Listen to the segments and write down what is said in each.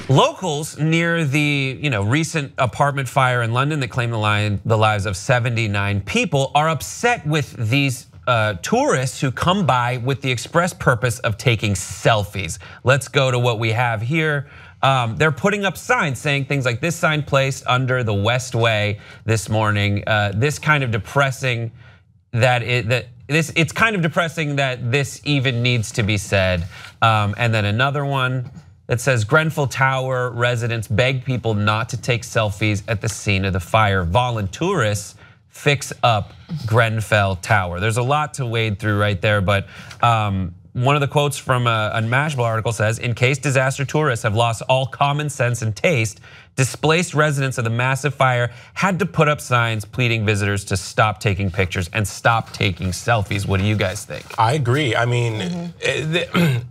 Locals near the recent apartment fire in London that claimed the lives of 79 people are upset with these tourists who come by with the express purpose of taking selfies. Let's go to what we have here. They're putting up signs saying things like this sign placed under the West Way this morning. This kind of depressing it's kind of depressing that this even needs to be said. And then another one that says Grenfell Tower residents beg people not to take selfies at the scene of the fire. Volunteerists fix up Grenfell Tower. There's a lot to wade through right there, but one of the quotes from a Mashable article says, in case disaster tourists have lost all common sense and taste, displaced residents of the massive fire had to put up signs pleading visitors to stop taking pictures and stop taking selfies. What do you guys think? I agree. I mean,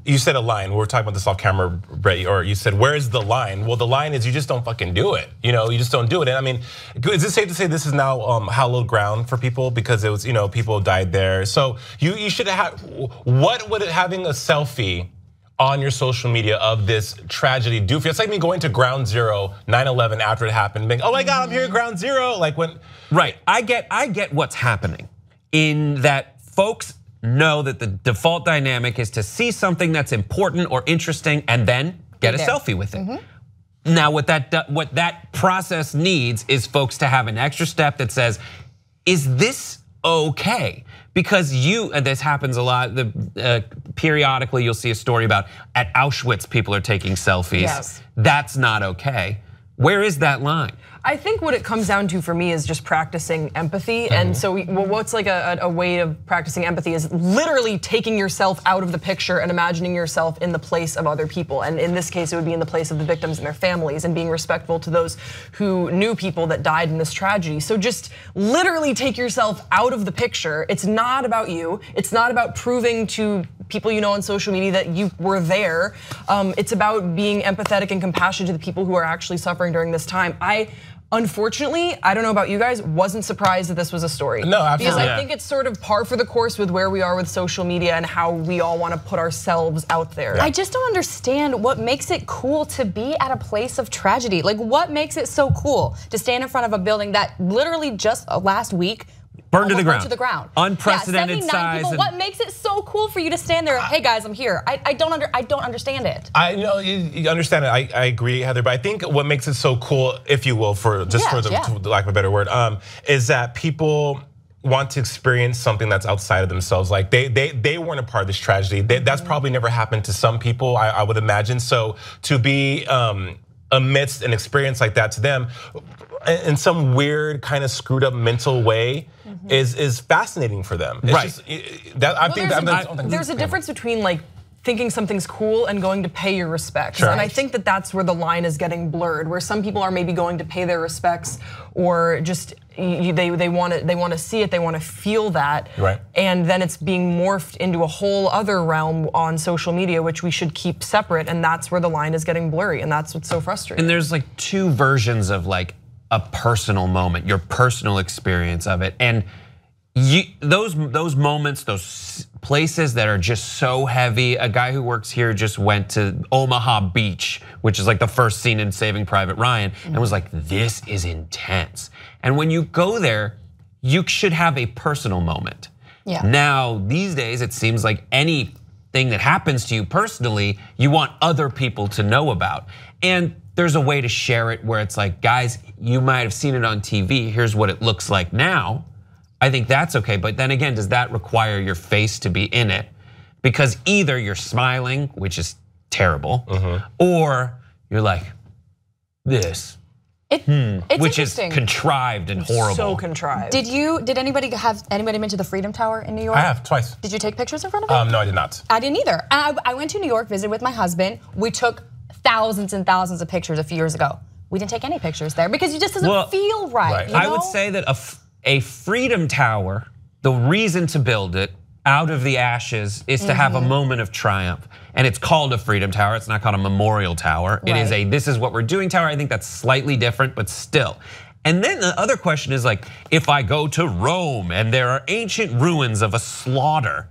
you said a line. We were talking about this off camera, Brett, or you said, where's the line? Well, the line is you just don't fucking do it. You just don't do it. And I mean, is it safe to say this is now hallowed ground for people because it was, people died there? So you should have, what would having a selfie on your social media of this tragedy do for you? It's like me going to ground zero, 9/11 after it happened, being, oh my God, I'm here at ground zero. Like when. Right, I get what's happening in that folks know that the default dynamic is to see something that's important or interesting and then get a selfie with it. Now what that process needs is folks to have an extra step that says, is this okay? Because and this happens a lot, periodically you'll see a story about at Auschwitz people are taking selfies. Yes. That's not okay. Where is that line? I think what it comes down to for me is just practicing empathy. And so what's like a way of practicing empathy is literally taking yourself out of the picture and imagining yourself in the place of other people. And in this case, it would be in the place of the victims and their families and being respectful to those who knew people that died in this tragedy. So just literally take yourself out of the picture. It's not about you. It's not about proving to people you know on social media that you were there. It's about being empathetic and compassionate to the people who are actually suffering during this time. Unfortunately, I don't know about you guys, wasn't surprised that this was a story. No, absolutely. Because I think it's sort of par for the course with where we are with social media and how we all want to put ourselves out there. I just don't understand what makes it cool to be at a place of tragedy. Like what makes it so cool to stand in front of a building that literally just last week burned to the ground. Unprecedented size. People. What makes it so cool for you to stand there? Hey guys, I'm here. I don't understand it. I know you understand it. I agree, Heather. But I think what makes it so cool, if you will, for the lack of a better word, is that people want to experience something that's outside of themselves. Like they weren't a part of this tragedy. That's probably never happened to some people, I would imagine. So to be amidst an experience like that to them, in some weird kind of screwed up mental way, is fascinating for them. It's right. There's a difference between like thinking something's cool and going to pay your respects. Sure. And I think that that's where the line is getting blurred, where some people are maybe going to pay their respects or just they want to see it, they want to feel that. Right. And then it's being morphed into a whole other realm on social media, which we should keep separate, and that's where the line is getting blurry, and that's what's so frustrating. And there's like two versions of like a personal moment, your personal experience of it. And those moments, those places that are just so heavy. A guy who works here just went to Omaha Beach, which is like the first scene in Saving Private Ryan, and was like, this is intense. And when you go there, you should have a personal moment. Yeah. Now, these days, it seems like anything that happens to you personally, you want other people to know about. And there's a way to share it where it's like, guys, you might have seen it on TV, here's what it looks like now. I think that's okay, but then again, does that require your face to be in it? Because either you're smiling, which is terrible, or you're like, this. It's which is contrived and horrible. So contrived. Did anybody been to the Freedom Tower in New York? I have, twice. Did you take pictures in front of it? No, I did not. I didn't either. I went to New York, visited with my husband. We took thousands and thousands of pictures a few years ago. We didn't take any pictures there because it just doesn't feel right. You know? I would say that a Freedom Tower, the reason to build it out of the ashes is to have a moment of triumph. And it's called a Freedom Tower, it's not called a Memorial Tower. It is this is what we're doing tower. I think that's slightly different, but still. And then the other question is like, if I go to Rome and there are ancient ruins of a slaughter,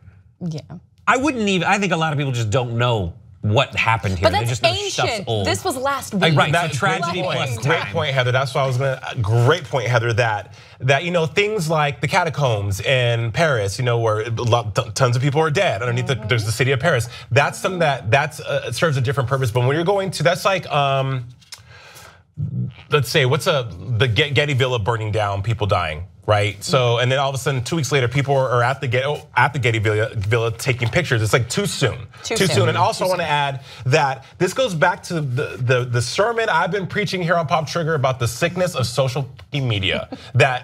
I think a lot of people just don't know what happened here. But that's just know stuff's ancient. old. This was last week. Right, That's so tragedy plus great time. point, Heather. That's why I was gonna. Great point, Heather. That things like the catacombs in Paris, where tons of people are dead underneath. There's the city of Paris. That's something that serves a different purpose. But when you're going to, that's like let's say the Getty Villa burning down, people dying. Right, so and then all of a sudden, 2 weeks later, people are at the Getty Villa taking pictures. It's like too soon, too soon. And also, I want to add that this goes back to the sermon I've been preaching here on Pop Trigger about the sickness of social media.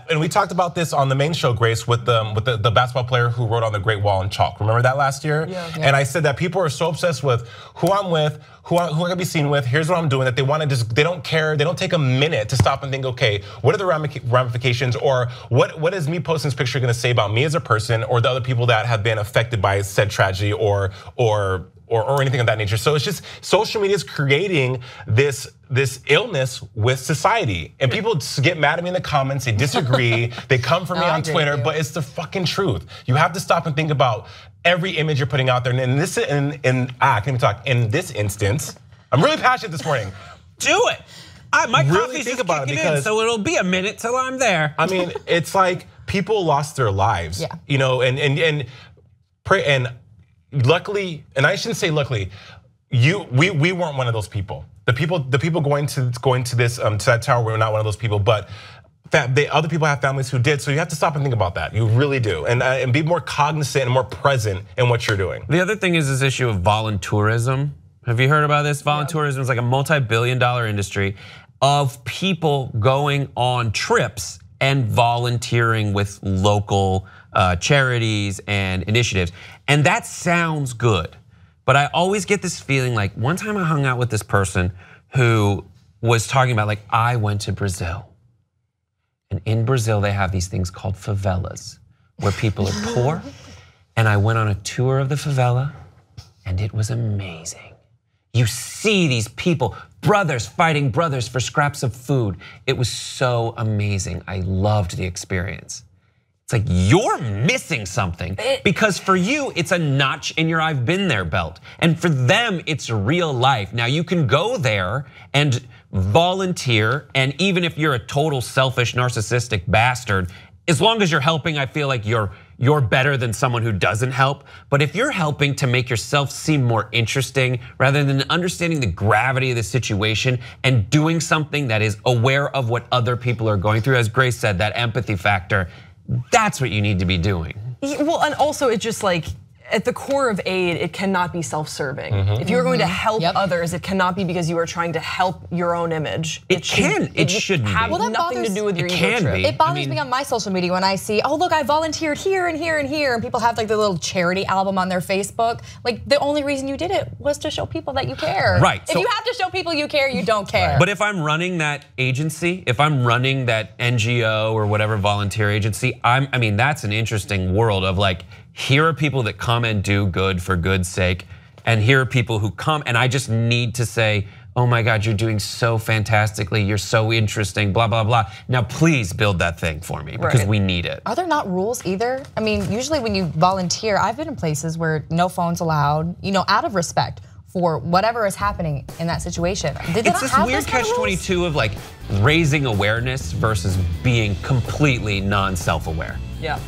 And we talked about this on the main show, Grace, with the basketball player who wrote on the Great Wall in chalk. Remember that last year? Yeah. And I said that people are so obsessed with who I'm with, who I can be seen with, here's what I'm doing, that they don't care, they don't take a minute to stop and think, okay, what are the ramifications, or what is me posting this picture gonna say about me as a person, or the other people that have been affected by said tragedy or anything of that nature. So it's just social media is creating this illness with society, and people get mad at me in the comments. They disagree. They come for me on Twitter, but it's the fucking truth. You have to stop and think about every image you're putting out there. And I can't even talk. In this instance, I'm really passionate this morning. Do it. My Really coffee's think just about it, kicking because in, so it'll be a minute till I'm there. I mean, it's like people lost their lives. Yeah. And luckily, and I shouldn't say luckily, we weren't one of those people. The people going to this to that tower were not one of those people, but other people have families who did. So you have to stop and think about that. You really do, and be more cognizant and more present in what you're doing. The other thing is this issue of voluntourism. Have you heard about this? Voluntourism is like a multi-billion-dollar industry of people going on trips and volunteering with local charities and initiatives. And that sounds good, but I always get this feeling like one time I hung out with this person who was talking about, like, I went to Brazil. And in Brazil, they have these things called favelas, where people are poor. And I went on a tour of the favela, and it was amazing. You see these people, brothers fighting brothers for scraps of food. It was so amazing. I loved the experience. It's like you're missing something, because for you, it's a notch in your I've been there belt. And for them, it's real life. Now you can go there and volunteer, and even if you're a total selfish, narcissistic bastard, as long as you're helping, I feel like you're better than someone who doesn't help. But if you're helping to make yourself seem more interesting, rather than understanding the gravity of the situation and doing something that is aware of what other people are going through, as Grace said, that empathy factor, that's what you need to be doing. Well, and also it's just like, at the core of aid, it cannot be self-serving. If you're going to help others, it cannot be because you are trying to help your own image. It shouldn't have be. nothing to do with your ego can trip. be. It bothers me on my social media when I see, oh look, I volunteered here and here and here, and people have like the little charity album on their Facebook. Like the only reason you did it was to show people that you care. Right. If you have to show people you care, you don't care. But if I'm running that agency, if I'm running that NGO or whatever volunteer agency, I mean, that's an interesting world of like, here are people that come and do good for good's sake, and here are people who come and I just need to say, oh my God, you're doing so fantastically, you're so interesting, blah, blah, blah. Now please build that thing for me, because we need it. Are there not rules either? I mean, usually when you volunteer, I've been in places where no phones allowed, out of respect for whatever is happening in that situation. It's this weird catch-22 of like raising awareness versus being completely non-self-aware. Yeah.